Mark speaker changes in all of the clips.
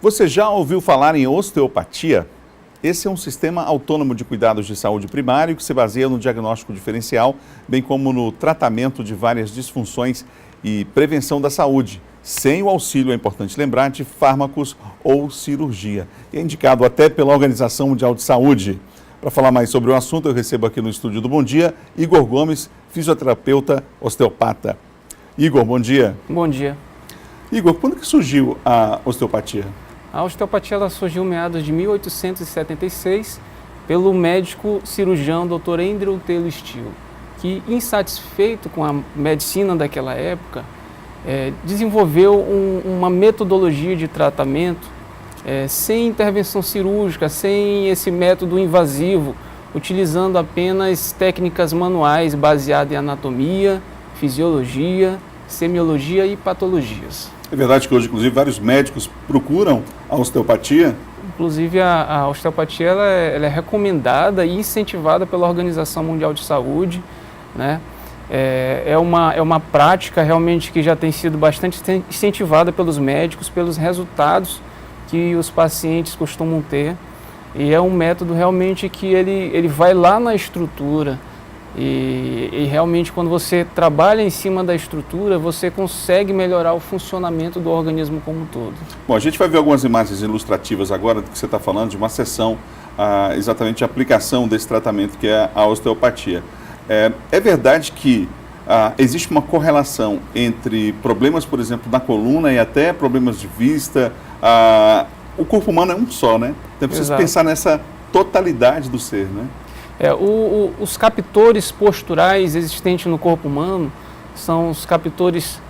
Speaker 1: Você já ouviu falar em osteopatia? Esse é um sistema autônomo de cuidados de saúde primário que se baseia no diagnóstico diferencial, bem como no tratamento de várias disfunções e prevenção da saúde, sem o auxílio, é importante lembrar, de fármacos ou cirurgia. E é indicado até pela Organização Mundial de Saúde. Para falar mais sobre o assunto, eu recebo aqui no estúdio do Bom Dia, Igor Gomes, fisioterapeuta osteopata. Igor, bom dia.
Speaker 2: Bom dia.
Speaker 1: Igor, quando que surgiu a osteopatia?
Speaker 2: A osteopatia ela surgiu em meados de 1876 pelo médico cirurgião Dr. Andrew Taylor Still, que, insatisfeito com a medicina daquela época, desenvolveu uma metodologia de tratamento sem intervenção cirúrgica, sem esse método invasivo, utilizando apenas técnicas manuais baseadas em anatomia, fisiologia, semiologia e patologias.
Speaker 1: É verdade que hoje, inclusive, vários médicos procuram a osteopatia?
Speaker 2: Inclusive, a osteopatia ela é recomendada e incentivada pela Organização Mundial de Saúde, né? É uma prática realmente que já tem sido bastante incentivada pelos médicos, pelos resultados que os pacientes costumam ter. E é um método realmente que ele vai lá na estrutura. E realmente quando você trabalha em cima da estrutura, você consegue melhorar o funcionamento do organismo como um todo.
Speaker 1: Bom, a gente vai ver algumas imagens ilustrativas agora do que você está falando, de uma sessão, exatamente a aplicação desse tratamento que é a osteopatia. É verdade que existe uma correlação entre problemas, por exemplo, na coluna e até problemas de vista. O corpo humano é um só, né? Então é preciso pensar nessa totalidade do ser, né?
Speaker 2: Os captores posturais existentes no corpo humano são os captores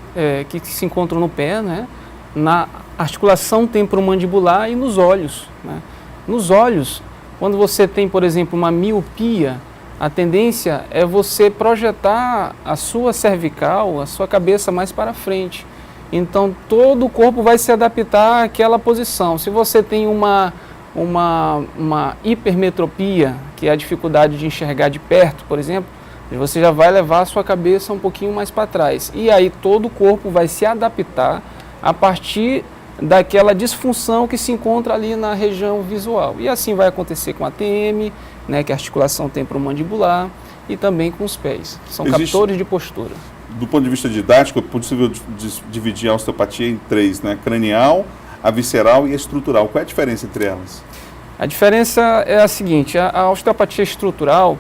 Speaker 2: que se encontram no pé, né? Na articulação temporomandibular e nos olhos, né? Nos olhos, quando você tem, por exemplo, uma miopia, a tendência é você projetar a sua cervical, a sua cabeça mais para frente. Então, todo o corpo vai se adaptar àquela posição. Se você tem uma hipermetropia, que é a dificuldade de enxergar de perto, por exemplo, você já vai levar a sua cabeça um pouquinho mais para trás. E aí todo o corpo vai se adaptar a partir daquela disfunção que se encontra ali na região visual. E assim vai acontecer com a TM, né, que é a articulação temporomandibular, e também com os pés. São captores de postura. Do
Speaker 1: ponto de vista didático, é possível dividir a osteopatia em três, né? Cranial, a visceral e a estrutural. Qual é a diferença entre elas?
Speaker 2: A diferença é a seguinte: a osteopatia estrutural,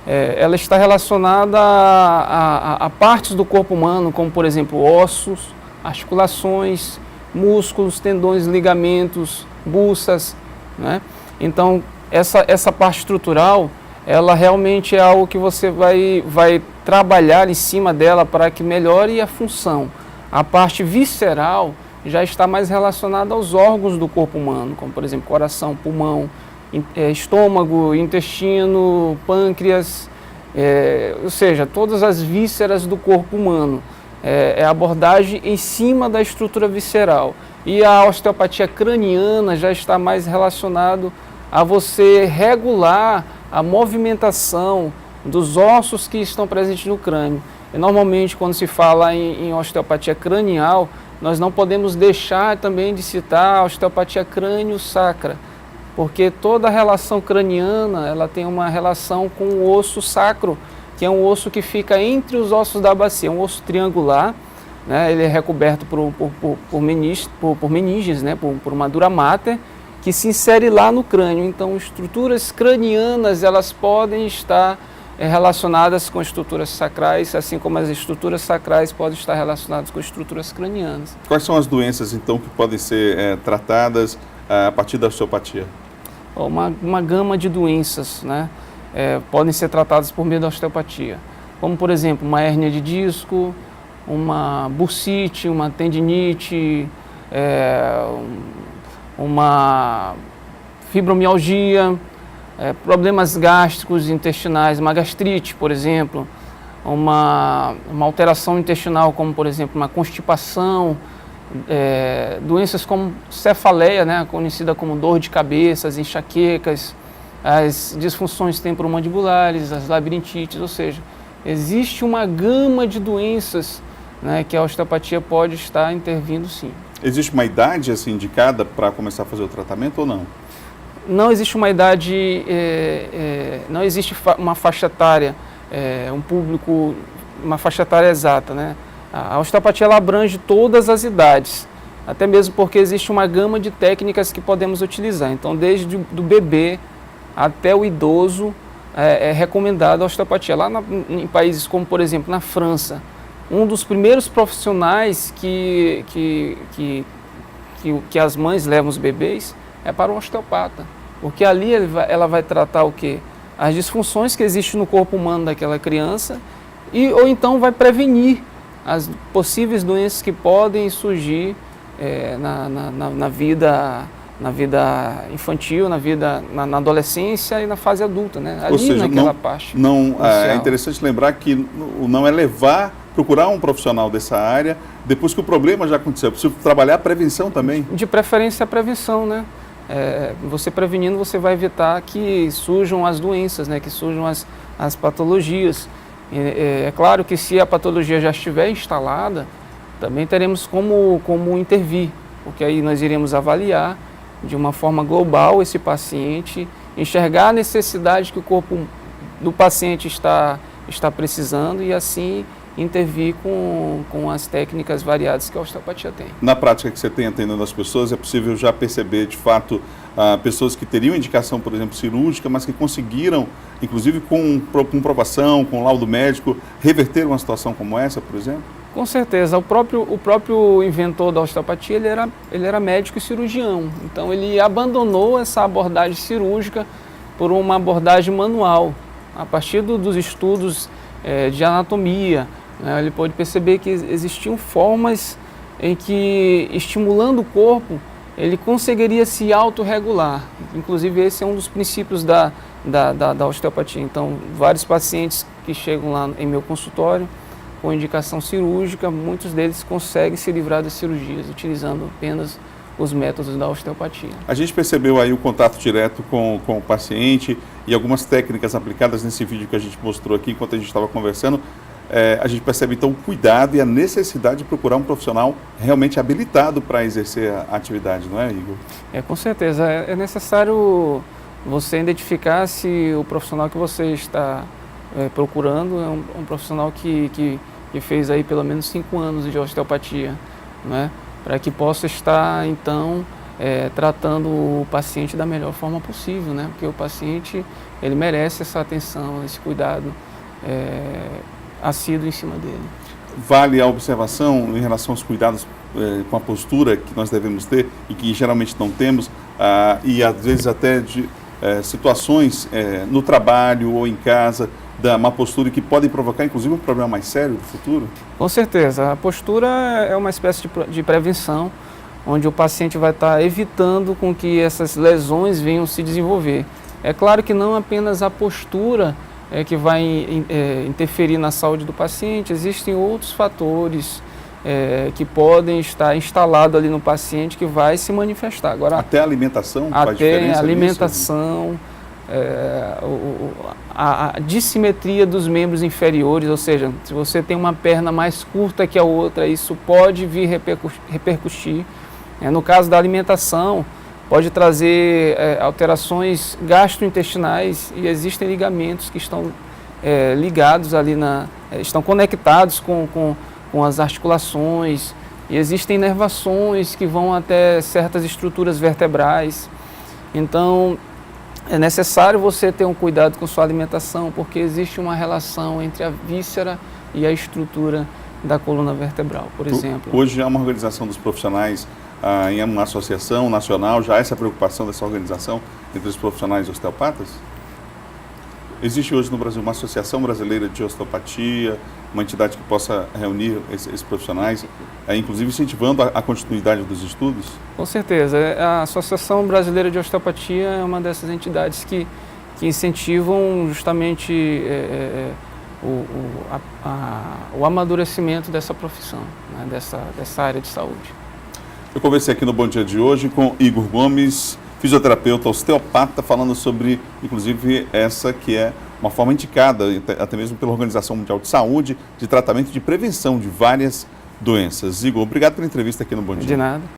Speaker 2: ela está relacionada a partes do corpo humano, como por exemplo ossos, articulações, músculos, tendões, ligamentos, buças, né? Então essa parte estrutural, ela realmente é algo que você vai trabalhar em cima dela para que melhore a função. A parte visceral já está mais relacionada aos órgãos do corpo humano, como por exemplo coração, pulmão, estômago, intestino, pâncreas, ou seja, todas as vísceras do corpo humano. É a abordagem em cima da estrutura visceral. E a osteopatia craniana já está mais relacionado a você regular a movimentação dos ossos que estão presentes no crânio. E normalmente quando se fala em osteopatia cranial, nós não podemos deixar também de citar a osteopatia crânio-sacra, porque toda a relação craniana ela tem uma relação com o osso sacro, que é um osso que fica entre os ossos da bacia, um osso triangular, né? Ele é recoberto por meninges, né? por uma dura mater, que se insere lá no crânio. Então, estruturas cranianas elas podem estar relacionadas com estruturas sacrais, assim como as estruturas sacrais podem estar relacionadas com estruturas cranianas.
Speaker 1: Quais são as doenças, então, que podem ser tratadas a partir da osteopatia?
Speaker 2: Uma gama de doenças, né, podem ser tratadas por meio da osteopatia, como, por exemplo, uma hérnia de disco, uma bursite, uma tendinite, uma fibromialgia, problemas gástricos, intestinais, uma gastrite, por exemplo, uma alteração intestinal, como por exemplo uma constipação, doenças como cefaleia, né, conhecida como dor de cabeça, as enxaquecas, as disfunções temporomandibulares, as labirintites, ou seja, existe uma gama de doenças, né, que a osteopatia pode estar intervindo sim.
Speaker 1: Existe uma idade assim, indicada para começar a fazer o tratamento ou não?
Speaker 2: Não existe uma idade, não existe uma faixa etária, um público, uma faixa etária exata, né? A osteopatia ela abrange todas as idades, até mesmo porque existe uma gama de técnicas que podemos utilizar. Então, desde do bebê até o idoso, é recomendado a osteopatia. Lá em países como, por exemplo, na França, um dos primeiros profissionais que as mães levam os bebês é para um osteopata, porque ali ela vai tratar o quê? As disfunções que existem no corpo humano daquela criança ou então vai prevenir as possíveis doenças que podem surgir na vida infantil, na adolescência e na fase adulta, né? Ali. Ou seja, naquela parte.
Speaker 1: É interessante lembrar que não é procurar um profissional dessa área depois que o problema já aconteceu. É preciso trabalhar a prevenção também.
Speaker 2: De preferência a prevenção, né? Você prevenindo, você vai evitar que surjam as doenças, né? Que surjam as patologias. É claro que se a patologia já estiver instalada, também teremos como intervir, porque aí nós iremos avaliar de uma forma global esse paciente, enxergar a necessidade que o corpo do paciente está precisando e assim intervir com as técnicas variadas que a osteopatia tem.
Speaker 1: Na prática que você tem atendendo as pessoas, é possível já perceber de fato pessoas que teriam indicação, por exemplo, cirúrgica, mas que conseguiram, inclusive com comprovação, com laudo médico, reverter uma situação como essa, por exemplo?
Speaker 2: Com certeza. O próprio inventor da osteopatia, ele era médico e cirurgião. Então ele abandonou essa abordagem cirúrgica por uma abordagem manual. A partir dos estudos de anatomia, né, ele pôde perceber que existiam formas em que, estimulando o corpo, ele conseguiria se autorregular. Inclusive, esse é um dos princípios da osteopatia. Então, vários pacientes que chegam lá em meu consultório com indicação cirúrgica, muitos deles conseguem se livrar das cirurgias utilizando apenas os métodos da osteopatia.
Speaker 1: A gente percebeu aí o contato direto com o paciente e algumas técnicas aplicadas nesse vídeo que a gente mostrou aqui enquanto a gente estava conversando. A gente percebe então o cuidado e a necessidade de procurar um profissional realmente habilitado para exercer a atividade, não é, Igor?
Speaker 2: Com certeza. É necessário você identificar se o profissional que você está procurando é um profissional que fez aí pelo menos 5 anos de osteopatia, né? Para que possa estar, então, tratando o paciente da melhor forma possível, né? Porque o paciente, ele merece essa atenção, esse cuidado assíduo em cima dele.
Speaker 1: Vale a observação em relação aos cuidados com a postura que nós devemos ter e que geralmente não temos, e às vezes até de situações no trabalho ou em casa, da má postura que podem provocar, inclusive, um problema mais sério no futuro?
Speaker 2: Com certeza. A postura é uma espécie de prevenção, onde o paciente vai estar evitando com que essas lesões venham se desenvolver. É claro que não apenas a postura que vai interferir na saúde do paciente, existem outros fatores que podem estar instalados ali no paciente que vai se manifestar. Agora,
Speaker 1: até a alimentação faz
Speaker 2: diferença? Até a
Speaker 1: alimentação,
Speaker 2: a dissimetria dos membros inferiores, ou seja, se você tem uma perna mais curta que a outra, isso pode vir repercutir. No caso da alimentação, pode trazer alterações gastrointestinais e existem ligamentos que estão ligados ali, estão conectados com as articulações e existem inervações que vão até certas estruturas vertebrais. Então, é necessário você ter um cuidado com sua alimentação, porque existe uma relação entre a víscera e a estrutura da coluna vertebral, por exemplo.
Speaker 1: Hoje há uma organização dos profissionais em uma associação nacional, já há essa preocupação dessa organização entre os profissionais osteopatas? Existe hoje no Brasil uma associação brasileira de osteopatia, uma entidade que possa reunir esses profissionais, inclusive incentivando a continuidade dos estudos?
Speaker 2: Com certeza. A Associação Brasileira de Osteopatia é uma dessas entidades que incentivam justamente o amadurecimento dessa profissão, né, dessa área de saúde.
Speaker 1: Eu conversei aqui no Bom Dia de hoje com Igor Gomes, fisioterapeuta osteopata, falando sobre, inclusive, essa que é uma forma indicada, até mesmo pela Organização Mundial de Saúde, de tratamento e de prevenção de várias doenças. Igor, obrigado pela entrevista aqui no Bom Dia.
Speaker 2: De nada.